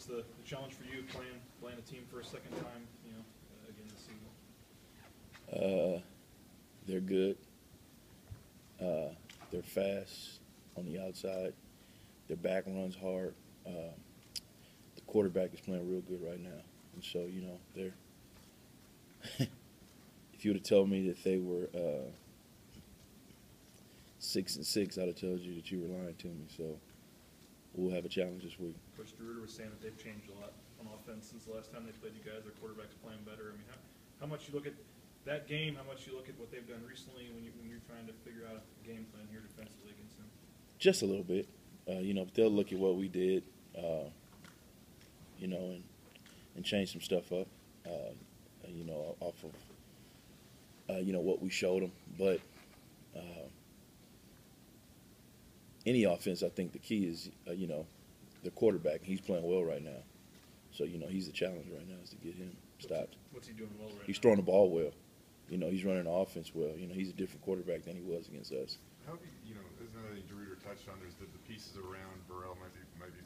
What's the challenge for you playing a team for a second time, again this season? They're good. They're fast on the outside. Their back runs hard. The quarterback is playing real good right now, and so they're. If you would have told me that they were 6-6, I'd have told you that you were lying to me. So we'll have a challenge this week. Coach DeRuiter was saying that they've changed a lot on offense since the last time they played you guys. Their quarterback's playing better. I mean, how much you look at that game, how much you look at what they've done recently when you're trying to figure out a game plan here defensively against them? Just a little bit. But they'll look at what we did, and change some stuff up, off of, what we showed them. But any offense, I think the key is, the quarterback. He's playing well right now. So, he's the challenge right now is to get him stopped. What's he doing well right now? He's throwing the ball well. He's running the offense well. He's a different quarterback than he was against us. How do there's another thing DeRuiter touched on, there's the pieces around Burrell might be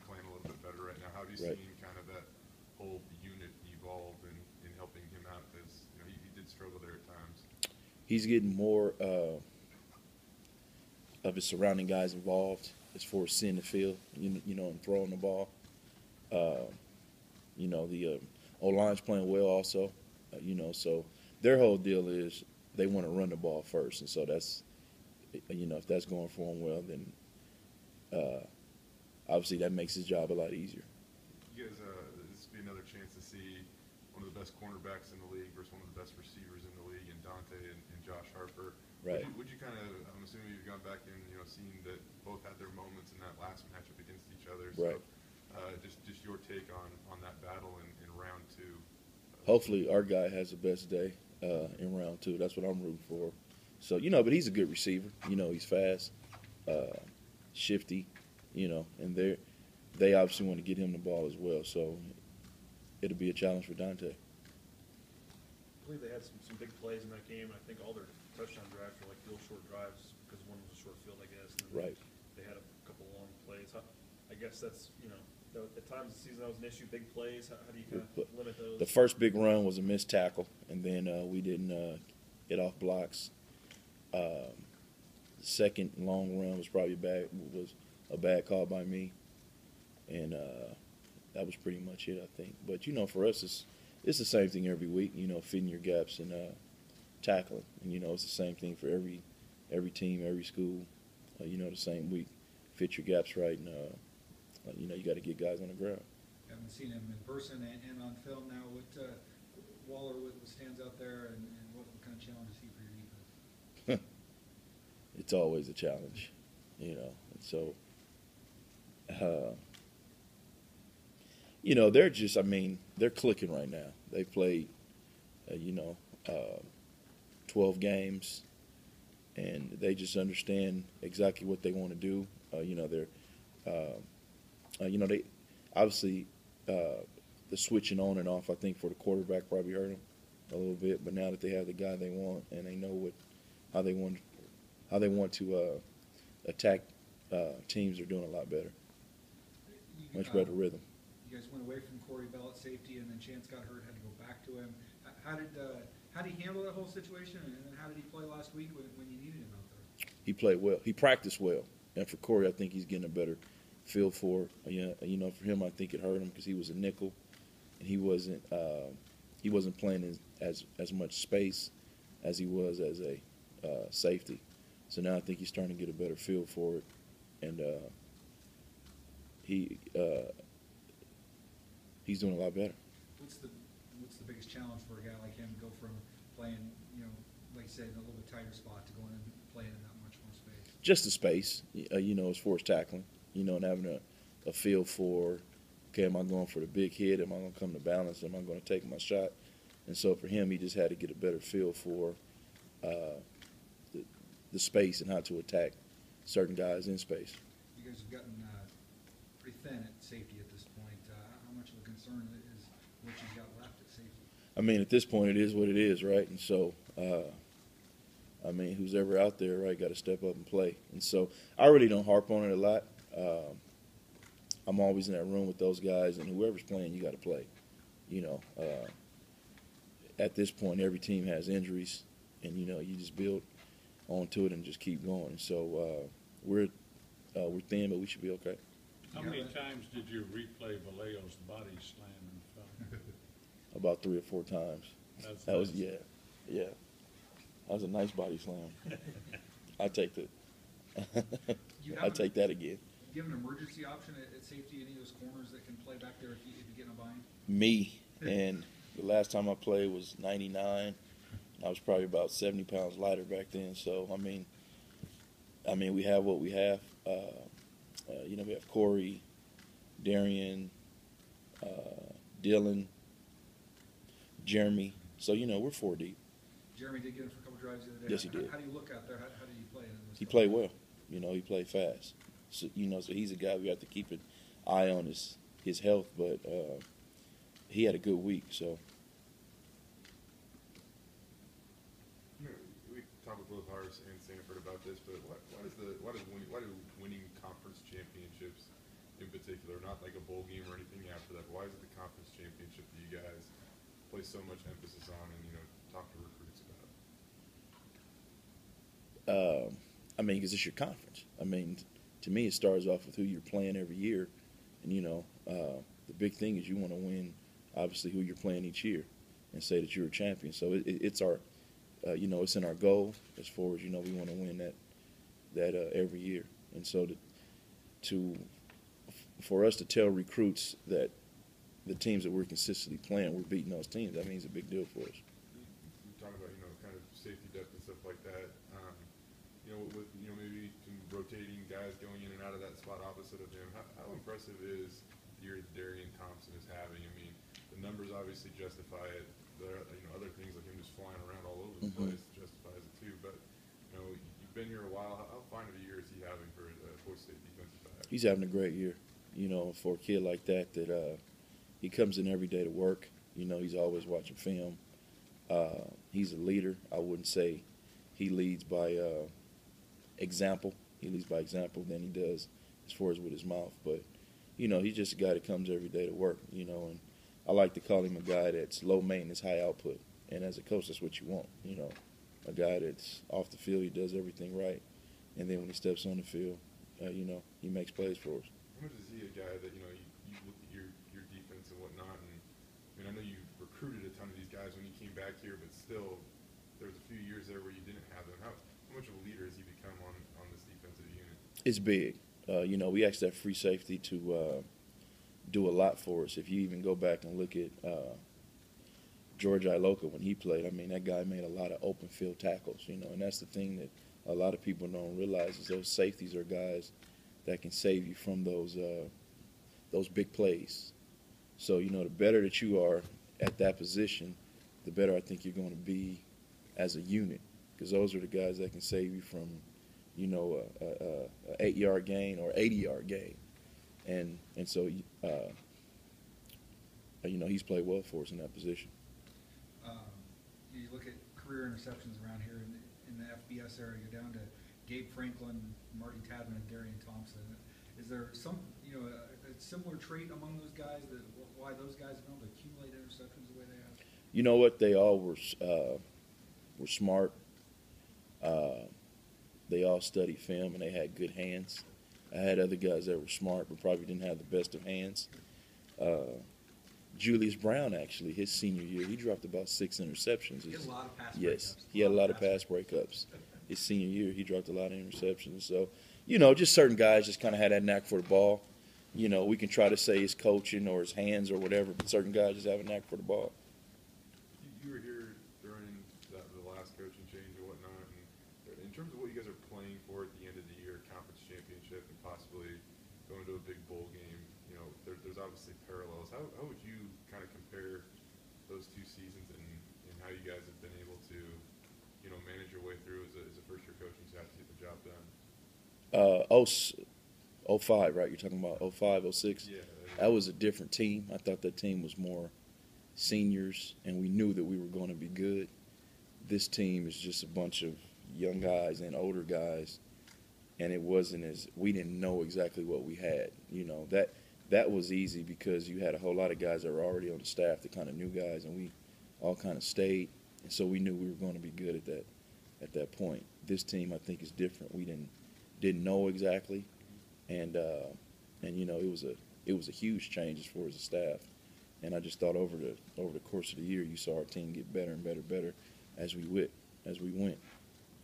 playing a little bit better right now. How have you Right. seen kind of that whole unit evolve in helping him out? Because, he did struggle there at times. He's getting more of his surrounding guys involved as far as seeing the field, and throwing the ball. The O-line's playing well also, so their whole deal is they want to run the ball first, and so that's, if that's going for him well, then obviously that makes his job a lot easier. You guys, this would be another chance to see one of the best cornerbacks in the league versus one of the best receivers in the league, and Dante and Josh Harper. Right. Would you kind of, I'm assuming you've gone back and, seen that both had their moments in that last matchup against each other. So, Right. Just your take on that battle in round two. Hopefully our guy has the best day in round two. That's what I'm rooting for. So, but he's a good receiver. He's fast, shifty, and they obviously want to get him the ball as well. So it'll be a challenge for Dante. I believe they had some big plays in that game. I think all their touchdown drives were like real short drives because one was a short field, I guess. And Right. They had a couple long plays. I guess that's, at times the season that was an issue, big plays. How do you kind of limit those? The first big run was a missed tackle, and then we didn't get off blocks. The second long run was probably a bad call by me, and that was pretty much it, I think. But for us, it's the same thing every week. Fitting your gaps and tackling, and it's the same thing for every team, every school. The same week, fit your gaps right, and you got to get guys on the ground. Haven't seen him in person and on film now. Waller, what stands out there, and what kind of challenge is he for your defense? It's always a challenge, and so, they're just, they're clicking right now. They've played, 12 games, and they just understand exactly what they want to do. They obviously the switching on and off, I think, for the quarterback probably hurt them a little bit. But now that they have the guy they want and they know how they want to attack teams, are doing a lot better. Much better rhythm. You guys went away from Corey Bell at safety, and then Chance got hurt, had to go back to him. How did he handle that whole situation, and then how did he play last week when you needed him out there? He played well. He practiced well, and for Corey, I think he's getting a better feel for. For him, I think it hurt him because he was a nickel, and he wasn't playing in as much space as he was as a safety. So now I think he's starting to get a better feel for it, and he's doing a lot better. What's the biggest challenge for a guy like him to go from playing, like you said, in a little bit tighter spot to going and playing in that much more space? Just the space, as far as tackling, and having a feel for, okay, am I going for the big hit? Am I going to come to balance? Am I going to take my shot? And so for him, he just had to get a better feel for the space and how to attack certain guys in space. You guys have gotten pretty thin at safety at this point. How much of a concern is what you've got left at safety? At this point, it is what it is, right? And so, who's ever out there, right, got to step up and play. And so I really don't harp on it a lot. I'm always in that room with those guys, and whoever's playing, you got to play. You know, at this point, every team has injuries, and you just build onto it and just keep going. So we're thin, but we should be okay. How many times did you replay Vallejo's body slam in film? About 3 or 4 times. That was yeah. That was a nice body slam. I take that. I take that again. Do you have an emergency option at safety? Any of those corners that can play back there if you get in a bind? Me, and the last time I played was '99. I was probably about 70 pounds lighter back then. So I mean, we have what we have. We have Corey, Darian, Dylan, Jeremy. So we're 4 deep. Jeremy did get him for a couple drives the other day. Yes, he did. How do you look out there? How did he play? He played well. He played fast. So so he's a guy we have to keep an eye on his health. But he had a good week. So. We talked with both Harris and Sanford about this, but why do winning conference championships in particular, not like a bowl game or anything after that, but why is it the conference championship that you guys place so much emphasis on and talk to recruits about? Because it's your conference. To me, it starts off with who you're playing every year, and the big thing is you want to win, obviously, who you're playing each year, and say that you're a champion. So it's our, it's in our goal as far as we want to win that every year, and so for us to tell recruits that the teams that we're consistently playing, we're beating those teams, that means a big deal for us. You talk about kind of safety depth and stuff like that. With maybe some rotating guys going in and out of that spot opposite of him, how impressive is the year that Darian Thompson is having? The numbers obviously justify it. There are other things like him just flying around all over the place justifies it too. But you've been here a while. How fine of a year is he having for a Boise State defensive back? He's having a great year. For a kid like that he comes in every day to work. He's always watching film. He's a leader. I wouldn't say he leads by example. He leads by example than he does as far as with his mouth. But, he's just a guy that comes every day to work, and I like to call him a guy that's low maintenance, high output. And as a coach, that's what you want, a guy that's off the field, he does everything right. And then when he steps on the field, he makes plays for us. How much is he a guy that, you look at your defense and whatnot, and I know you recruited a ton of these guys when you came back here, but still there was a few years there where you didn't have them. How much of a leader has he become on this defensive unit? It's big. We asked that free safety to do a lot for us. If you even go back and look at George Iloka when he played, that guy made a lot of open field tackles, and that's the thing that a lot of people don't realize is those safeties are guys that can save you from those big plays. So, the better that you are at that position, the better I think you're going to be as a unit, because those are the guys that can save you from, a 8-yard gain or 80-yard gain. And so, he's played well for us in that position. You look at career interceptions around here in the FBS area, you're down to Gabe Franklin, Marty Tadman, and Darian Thompson. Is there some, a similar trait among those guys that why those guys have been able to accumulate interceptions the way they have? You know what? They all were smart. They all studied film and they had good hands. I had other guys that were smart but probably didn't have the best of hands. Julius Brown, actually, his senior year, he dropped about 6 interceptions. He had a lot of pass breakups. Yes, he had a lot of pass breakups. His senior year, he dropped a lot of interceptions. So, just certain guys just kind of had that knack for the ball. We can try to say his coaching or his hands or whatever, but certain guys just have a knack for the ball. You were here during the last coaching change and whatnot, and in terms of what you guys are playing for at the end of the year, conference championship and possibly going to a big bowl game, there's obviously parallels. How would you kind of compare those two seasons and how you guys have been able to, manage your way through as a first-year coaching staff to get the job done? 05, right? You're talking about 05, 06? Yeah. That was a different team. I thought that team was more seniors, and we knew that we were going to be good. This team is just a bunch of young guys and older guys, and it wasn't we didn't know exactly what we had. that was easy because you had a whole lot of guys that were already on the staff that kind of knew guys, and we all kind of stayed, and so we knew we were going to be good at that point. This team, I think, is different. We didn't know exactly, and you know, it was a huge change as far as the staff. And I just thought over the course of the year, you saw our team get better and better as we went.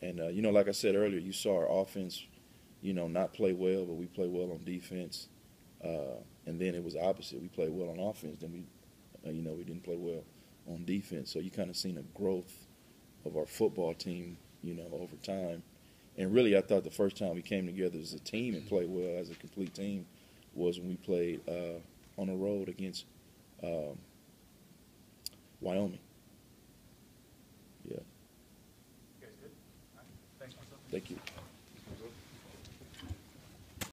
And you know, like I said earlier, you saw our offense, you know, not play well, but we play well on defense. And then it was opposite. We played well on offense, then you know, we didn't play well on defense. So you kind of seen a growth of our football team, you know, over time. And really, I thought the first time we came together as a team and played well as a complete team was when we played on the road against Wyoming. Yeah. You guys good? All right. Thanks, Marcel. Thank you.